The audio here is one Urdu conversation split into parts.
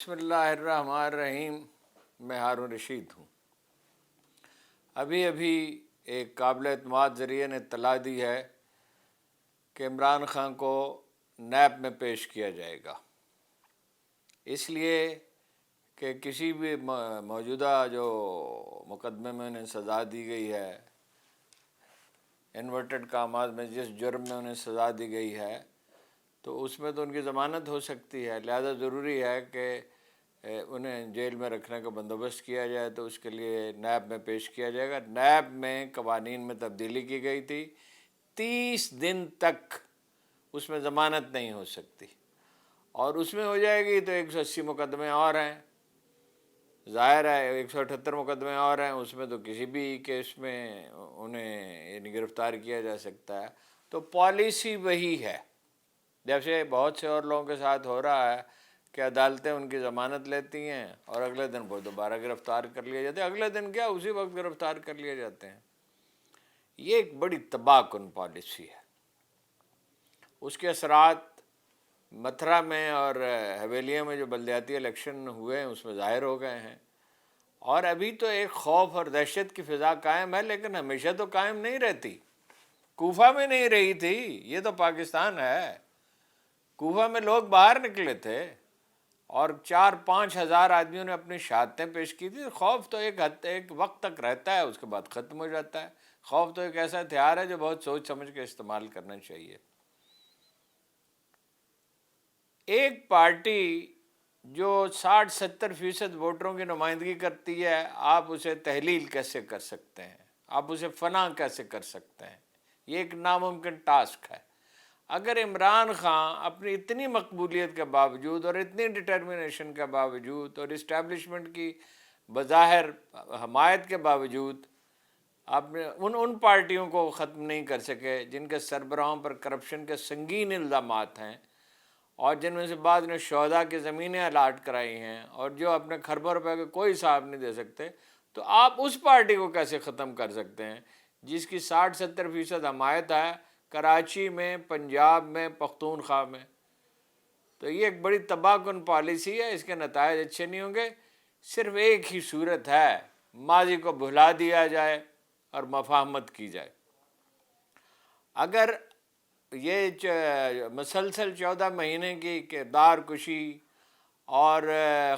بسم اللہ الرحمن الرحیم۔ میں ہارون رشید ہوں۔ ابھی ایک قابل اعتماد ذریعے نے اطلاع دی ہے کہ عمران خان کو نیب میں پیش کیا جائے گا، اس لیے کہ کسی بھی موجودہ جو مقدمے میں انہیں سزا دی گئی ہے، انورٹڈ کامات میں جس جرم میں انہیں سزا دی گئی ہے، تو اس میں تو ان کی ضمانت ہو سکتی ہے، لہذا ضروری ہے کہ انہیں جیل میں رکھنے کا بندوبست کیا جائے، تو اس کے لیے نیب میں پیش کیا جائے گا۔ نیب میں قوانین میں تبدیلی کی گئی تھی، 30 دن تک اس میں ضمانت نہیں ہو سکتی، اور اس میں ہو جائے گی تو 180 مقدمے اور ہیں، ظاہر ہے 178 مقدمے اور ہیں، اس میں تو کسی بھی کیس میں انہیں گرفتار کیا جا سکتا ہے۔ تو پالیسی وہی ہے، جیسے بہت سے اور لوگوں کے ساتھ ہو رہا ہے کہ عدالتیں ان کی ضمانت لیتی ہیں اور اگلے دن وہ دوبارہ گرفتار کر لیے جاتے ہیں، اگلے دن کیا اسی وقت گرفتار کر لیے جاتے ہیں۔ یہ ایک بڑی تباہ کن پالیسی ہے، اس کے اثرات متھرا میں اور حویلیوں میں جو بلدیاتی الیکشن ہوئے ہیں اس میں ظاہر ہو گئے ہیں، اور ابھی تو ایک خوف اور دہشت کی فضا قائم ہے، لیکن ہمیشہ تو قائم نہیں رہتی۔ کوفہ میں نہیں رہی تھی، یہ تو پاکستان ہے۔ کوفہ میں لوگ باہر نکلے تھے اور 4-5 ہزار آدمیوں نے اپنی شہادتیں پیش کی تھی۔ خوف تو ایک وقت تک رہتا ہے، اس کے بعد ختم ہو جاتا ہے۔ خوف تو ایک ایسا ہتھیار ہے جو بہت سوچ سمجھ کے استعمال کرنا چاہیے۔ ایک پارٹی جو 60-70% ووٹروں کی نمائندگی کرتی ہے، آپ اسے تحلیل کیسے کر سکتے ہیں؟ آپ اسے فنا کیسے کر سکتے ہیں؟ یہ ایک ناممکن ٹاسک ہے۔ اگر عمران خان اپنی اتنی مقبولیت کے باوجود اور اتنی ڈٹرمنیشن کے باوجود اور اسٹیبلشمنٹ کی بظاہر حمایت کے باوجود آپ ان پارٹیوں کو ختم نہیں کر سکے جن کے سربراہوں پر کرپشن کے سنگین الزامات ہیں، اور جن میں سے بعض نے شہداء کی زمینیں الاٹ کرائی ہیں، اور جو اپنے کھربوں روپے کے کوئی حساب نہیں دے سکتے، تو آپ اس پارٹی کو کیسے ختم کر سکتے ہیں جس کی 60-70% حمایت ہے کراچی میں، پنجاب میں، پختونخوا میں؟ تو یہ ایک بڑی تباہ کن پالیسی ہے، اس کے نتائج اچھے نہیں ہوں گے۔ صرف ایک ہی صورت ہے، ماضی کو بھلا دیا جائے اور مفاہمت کی جائے۔ اگر یہ مسلسل 14 مہینے کی کردار کشی اور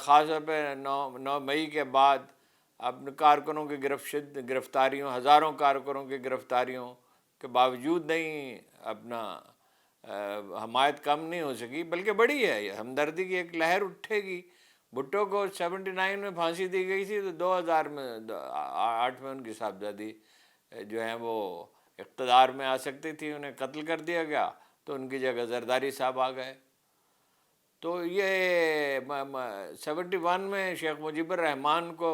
خاص طور پہ 9 مئی کے بعد اپنے کارکنوں کی گرفتاریوں، ہزاروں کارکنوں کی گرفتاریوں کے باوجود نہیں اپنا حمایت کم نہیں ہو سکی، بلکہ بڑی ہے، ہمدردی کی ایک لہر اٹھے گی۔ بھٹو کو 79 میں پھانسی دی گئی تھی، تو 2008 میں ان کی صاحبزادی جو ہیں وہ اقتدار میں آ سکتی تھی، انہیں قتل کر دیا گیا، تو ان کی جگہ زرداری صاحب آ گئے۔ تو یہ 71 میں شیخ مجیب الرحمان کو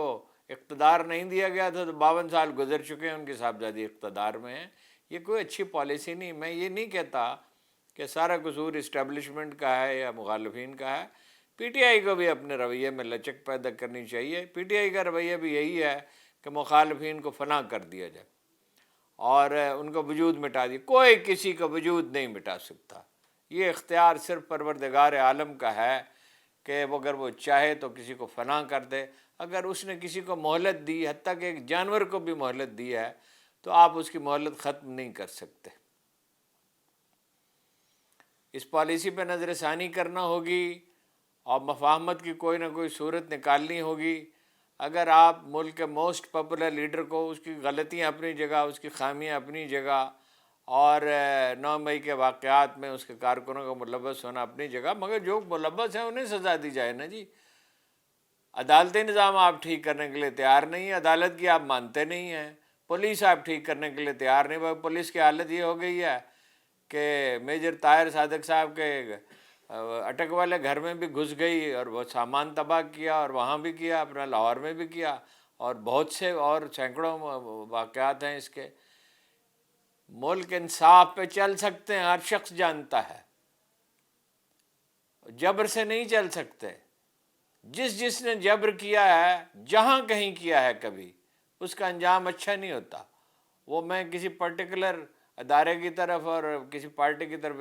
اقتدار نہیں دیا گیا تھا، تو 52 سال گزر چکے ہیں، ان کی صاحبزادی اقتدار میں ہیں۔ یہ کوئی اچھی پالیسی نہیں۔ میں یہ نہیں کہتا کہ سارا قصور اسٹیبلشمنٹ کا ہے یا مخالفین کا ہے۔ پی ٹی آئی کو بھی اپنے رویے میں لچک پیدا کرنی چاہیے۔ پی ٹی آئی کا رویہ بھی یہی ہے کہ مخالفین کو فنا کر دیا جائے اور ان کا وجود مٹا دیا۔ کوئی کسی کا وجود نہیں مٹا سکتا، یہ اختیار صرف پروردگار عالم کا ہے کہ اگر وہ چاہے تو کسی کو فنا کر دے۔ اگر اس نے کسی کو مہلت دی، حتیٰ کہ ایک جانور کو بھی مہلت دی ہے، تو آپ اس کی مہلت ختم نہیں کر سکتے۔ اس پالیسی پہ نظر ثانی کرنا ہوگی اور مفاہمت کی کوئی نہ کوئی صورت نکالنی ہوگی۔ اگر آپ ملک کے موسٹ پاپولر لیڈر کو، اس کی غلطیاں اپنی جگہ، اس کی خامیاں اپنی جگہ، اور 9 مئی کے واقعات میں اس کے کارکنوں کا ملوث ہونا اپنی جگہ، مگر جو ملوث ہیں انہیں سزا دی جائے نا جی۔ عدالتی نظام آپ ٹھیک کرنے کے لیے تیار نہیں ہیں، عدالت کی آپ مانتے نہیں ہیں، پولیس آپ ٹھیک کرنے کے لیے تیار نہیں۔ پولیس کی حالت یہ ہو گئی ہے کہ میجر طاہر صادق صاحب کے اٹک والے گھر میں بھی گھس گئی اور وہ سامان تباہ کیا، اور وہاں بھی کیا، اپنا لاہور میں بھی کیا، اور بہت سے اور سینکڑوں واقعات ہیں اس کے۔ ملک انصاف پہ چل سکتے ہیں، ہر شخص جانتا ہے، جبر سے نہیں چل سکتے۔ جس نے جبر کیا ہے، جہاں کہیں کیا ہے کبھی، اس کا انجام اچھا نہیں ہوتا۔ وہ میں کسی پرٹیکولر ادارے کی طرف اور کسی پارٹی کی طرف،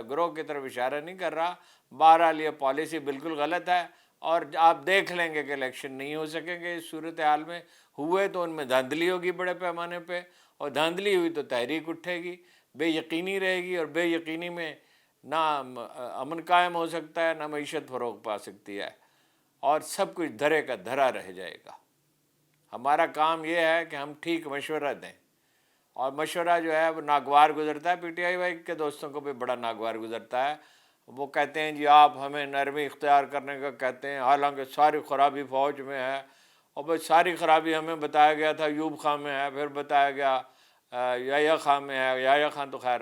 گروہ کی طرف اشارہ نہیں کر رہا۔ بہرحال یہ پالیسی بالکل غلط ہے، اور آپ دیکھ لیں گے کہ الیکشن نہیں ہو سکیں گے اس صورتحال میں. ہوئے تو ان میں دھاندلی ہوگی بڑے پیمانے پہ، اور دھاندلی ہوئی تو تحریک اٹھے گی، بے یقینی رہے گی، اور بے یقینی میں نہ امن قائم ہو سکتا ہے، نہ معیشت فروغ پا سکتی ہے، اور سب کچھ دھرے کا دھرا رہ جائے گا. ہمارا کام یہ ہے کہ ہم ٹھیک مشورہ دیں، اور مشورہ جو ہے وہ ناگوار گزرتا ہے. پی ٹی آئی وائی کے دوستوں کو بھی بڑا ناگوار گزرتا ہے. وہ کہتے ہیں جی آپ ہمیں نرمی اختیار کرنے کا کہتے ہیں، حالانکہ ساری خرابی فوج میں ہے. اور بھائی ساری خرابی ہمیں بتایا گیا تھا ایوب خان میں ہے، پھر بتایا گیا یحییٰ خان میں ہے. یحییٰ خان تو خیر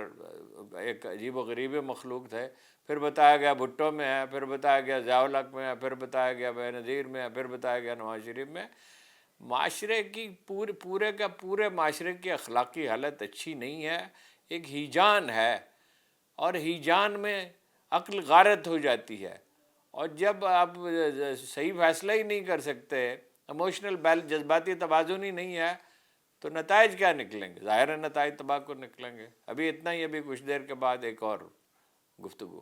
ایک عجیب و غریب مخلوق تھے. پھر بتایا گیا بھٹو میں ہے، پھر بتایا گیا ضیاء الحق میں ہے، پھر بتایا گیا بے نظیر میں ہے، پھر بتایا گیا نواز شریف میں. معاشرے کی پورے معاشرے کی اخلاقی حالت اچھی نہیں ہے. ایک ہیجان ہے، اور ہیجان میں عقل غارت ہو جاتی ہے. اور جب آپ صحیح فیصلہ ہی نہیں کر سکتے، ایموشنل جذباتی توازن ہی نہیں ہے، تو نتائج کیا نکلیں گے؟ ظاہر ہے نتائج تباہ کو نکلیں گے. ابھی اتنا ہی، ابھی کچھ دیر کے بعد ایک اور گفتگو.